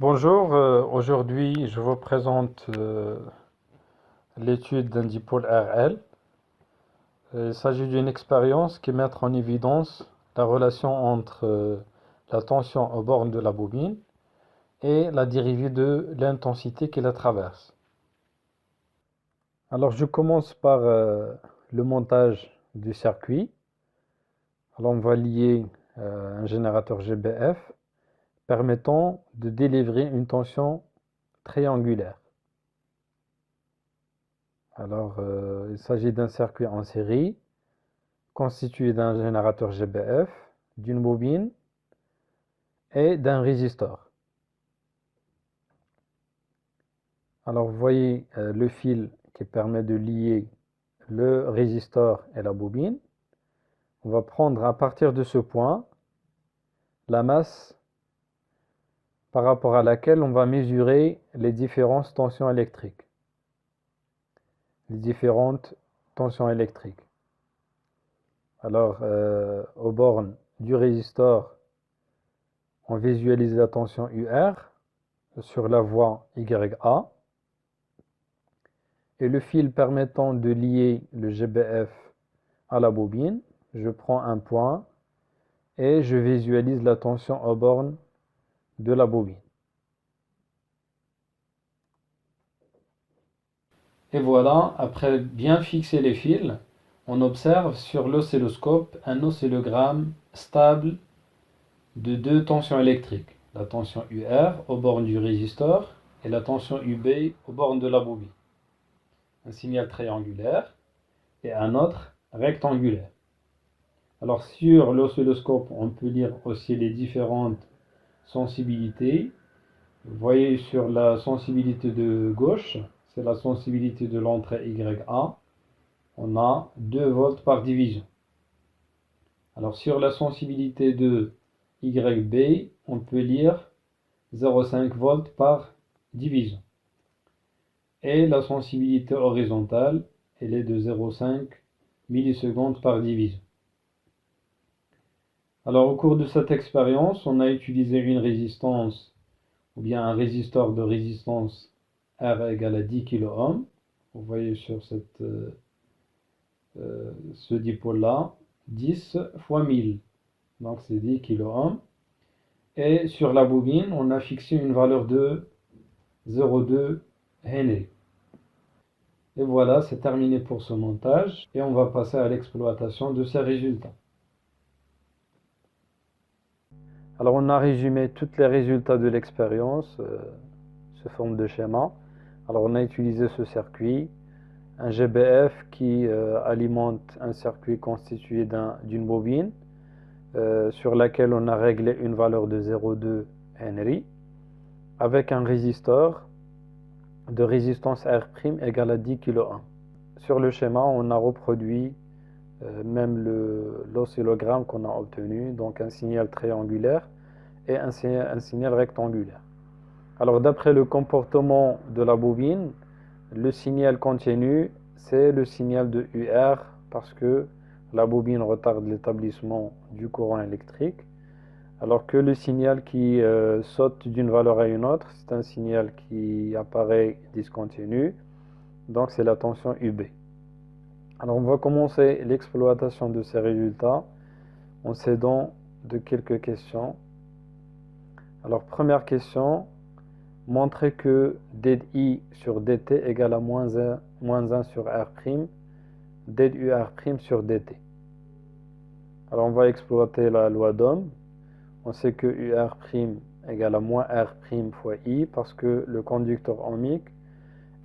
Bonjour, aujourd'hui je vous présente l'étude d'un dipôle RL. Il s'agit d'une expérience qui met en évidence la relation entre la tension aux bornes de la bobine et la dérivée de l'intensité qui la traverse. Alors je commence par le montage du circuit. Alors on va lier un générateur GBF permettant de délivrer une tension triangulaire. Alors, il s'agit d'un circuit en série constitué d'un générateur GBF, d'une bobine et d'un résistor. Alors, vous voyez le fil qui permet de lier le résistor et la bobine. On va prendre à partir de ce point la masse par rapport à laquelle on va mesurer les différentes tensions électriques. Alors, aux bornes du résistor, on visualise la tension UR sur la voie YA et le fil permettant de lier le GBF à la bobine, je prends un point et je visualise la tension aux bornes de la bobine. Et voilà, après bien fixer les fils, on observe sur l'oscilloscope un oscillogramme stable de deux tensions électriques, la tension UR aux bornes du résistor et la tension UB aux bornes de la bobine. Un signal triangulaire et un autre rectangulaire. Alors sur l'oscilloscope, on peut lire aussi les différentes sensibilités. Vous voyez sur la sensibilité de gauche, c'est la sensibilité de l'entrée YA. On a 2 volts par division. Alors sur la sensibilité de YB, on peut lire 0,5 volts par division. Et la sensibilité horizontale, elle est de 0,5 millisecondes par division. Alors au cours de cette expérience, on a utilisé une résistance ou bien un résistor de résistance R égale à 10 kΩ. Vous voyez sur ce dipôle-là, 10 fois 1000, donc c'est 10 kΩ. Et sur la bobine, on a fixé une valeur de 0,2 Henry. Et voilà, c'est terminé pour ce montage et on va passer à l'exploitation de ces résultats. Alors on a résumé tous les résultats de l'expérience sous forme de schéma. Alors on a utilisé ce circuit, un GBF qui alimente un circuit constitué d'une bobine sur laquelle on a réglé une valeur de 0,2 Henry avec un résistor de résistance R' égale à 10 kΩ. Sur le schéma, on a reproduit même l'oscillogramme qu'on a obtenu, donc un signal triangulaire et un signal rectangulaire. Alors d'après le comportement de la bobine, le signal continu, c'est le signal de UR parce que la bobine retarde l'établissement du courant électrique, alors que le signal qui saute d'une valeur à une autre, c'est un signal qui apparaît discontinu, donc c'est la tension UB. Alors on va commencer l'exploitation de ces résultats en s'aidant de quelques questions. Alors première question, montrer que dI sur dt égale à moins 1 sur R', dUR' sur dt. Alors on va exploiter la loi d'Ohm. On sait que UR' égale à moins R' fois I parce que le conducteur ohmique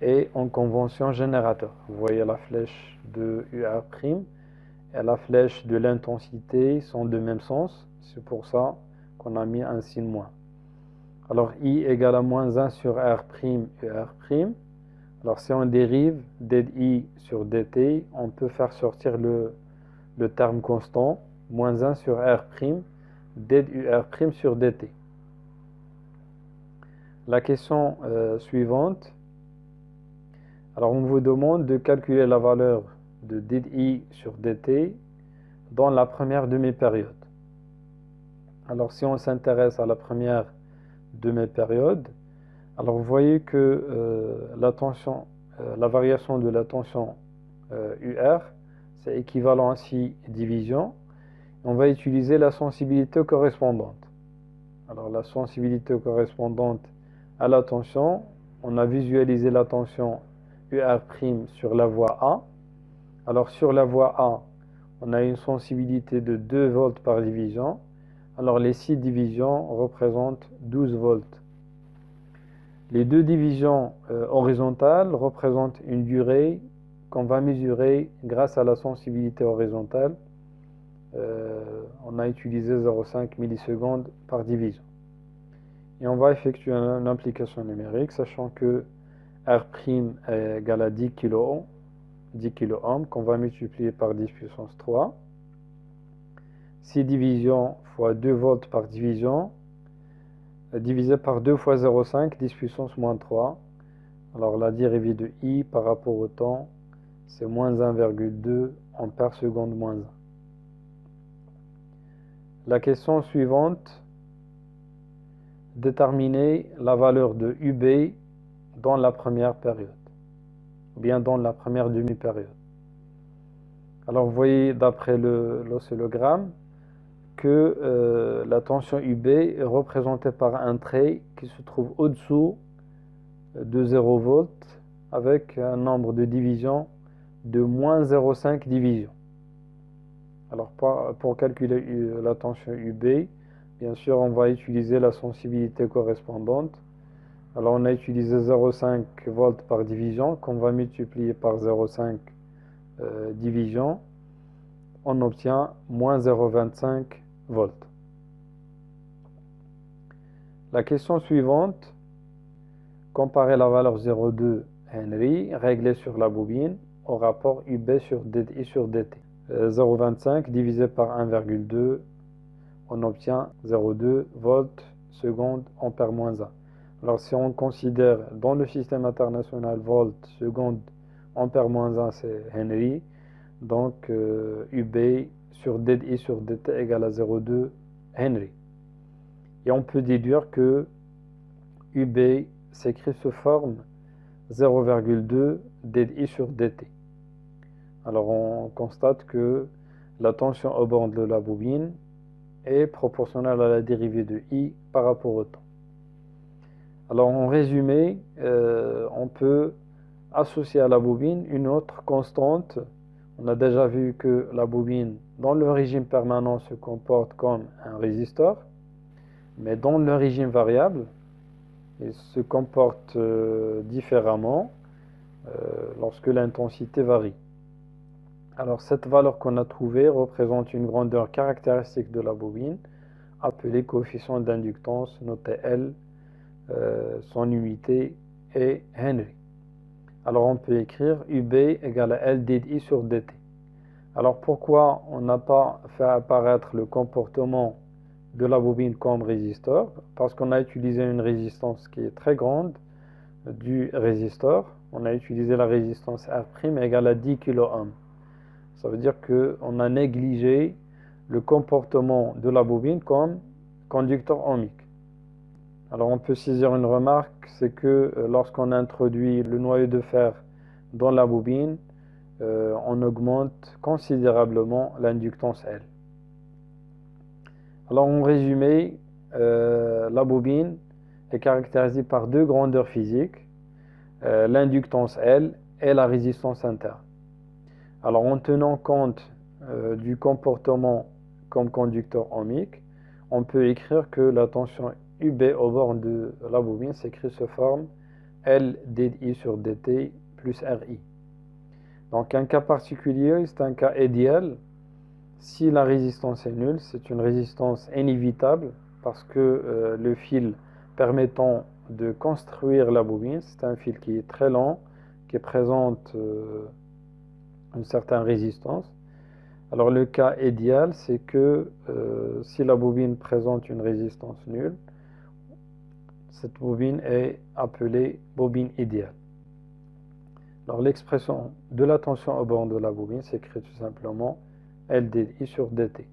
est en convention générateur. Vous voyez la flèche de UR' et la flèche de l'intensité sont de même sens. C'est pour ça qu'on a mis un signe moins. Alors I égale à moins 1 sur R', UR'. Alors si on dérive dI sur dt, on peut faire sortir le terme constant, moins 1 sur R', dUR' sur dt. La question suivante. Alors on vous demande de calculer la valeur de dI sur dt dans la première demi-période. Alors si on s'intéresse à la première demi-période. Alors vous voyez que la variation de la tension UR, c'est équivalent à 6 divisions. On va utiliser la sensibilité correspondante. Alors la sensibilité correspondante à la tension, on a visualisé la tension UR' sur la voie A. Alors sur la voie A, on a une sensibilité de 2 volts par division. Alors les 6 divisions représentent 12 volts. Les 2 divisions horizontales représentent une durée qu'on va mesurer grâce à la sensibilité horizontale. On a utilisé 0,5 millisecondes par division. Et on va effectuer une application numérique, sachant que R' est égal à 10 kilo qu'on va multiplier par 10 puissance 3. 6 divisions fois 2 volts par division, divisé par 2 fois 0,5, 10 puissance moins 3. Alors la dérivée de I par rapport au temps, c'est moins 1,2 ampères seconde moins 1. La question suivante, déterminer la valeur de UB dans la première période, ou bien dans la première demi-période. Alors vous voyez d'après l'oscillogramme que la tension UB est représentée par un trait qui se trouve au-dessous de 0 volts avec un nombre de divisions de moins 0,5 divisions. Alors pour calculer la tension UB, bien sûr on va utiliser la sensibilité correspondante. Alors on a utilisé 0,5 volts par division qu'on va multiplier par 0,5 division. On obtient moins 0,25 volts. La question suivante, comparer la valeur 0,2 Henry réglée sur la bobine au rapport UB sur DI sur DT. 0,25 divisé par 1,2, on obtient 0,2 volts seconde ampère moins 1. Alors si on considère dans le système international volt seconde ampère moins 1 c'est Henry, donc UB sur DI sur DT égale à 0,2 Henry. Et on peut déduire que UB s'écrit sous forme 0,2 DI sur DT. Alors on constate que la tension au bord de la bobine est proportionnelle à la dérivée de I par rapport au temps. Alors en résumé, on peut associer à la bobine une autre constante. On a déjà vu que la bobine dans le régime permanent se comporte comme un résistor, mais dans le régime variable, il se comporte différemment lorsque l'intensité varie. Alors cette valeur qu'on a trouvée représente une grandeur caractéristique de la bobine, appelée coefficient d'inductance, noté L, son unité est Henry. Alors on peut écrire UB égale à L DI sur DT. Alors pourquoi on n'a pas fait apparaître le comportement de la bobine comme résistor? Parce qu'on a utilisé une résistance qui est très grande du résistor. On a utilisé la résistance R' égale à 10 kΩ. Ça veut dire qu'on a négligé le comportement de la bobine comme conducteur ohmique. Alors on peut saisir une remarque, c'est que lorsqu'on introduit le noyau de fer dans la bobine, on augmente considérablement l'inductance L. Alors en résumé, la bobine est caractérisée par deux grandeurs physiques, l'inductance L et la résistance interne. Alors en tenant compte du comportement comme conducteur ohmique, on peut écrire que la tension UB au bord de la bobine s'écrit sous forme L DI sur DT plus RI. Donc un cas particulier, c'est un cas idéal. Si la résistance est nulle, c'est une résistance inévitable parce que le fil permettant de construire la bobine, c'est un fil qui est très lent, qui présente une certaine résistance. Alors le cas idéal, c'est que si la bobine présente une résistance nulle, cette bobine est appelée bobine idéale. Alors l'expression de la tension au bord de la bobine s'écrit tout simplement LDI sur DT.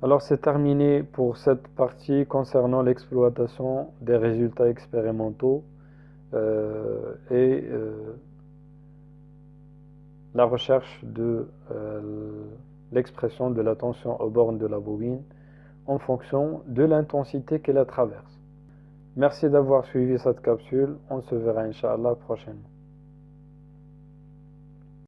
Alors c'est terminé pour cette partie concernant l'exploitation des résultats expérimentaux et la recherche de l'expression de la tension aux bornes de la bobine en fonction de l'intensité qu'elle traverse. Merci d'avoir suivi cette capsule. On se verra Inch'Allah prochainement.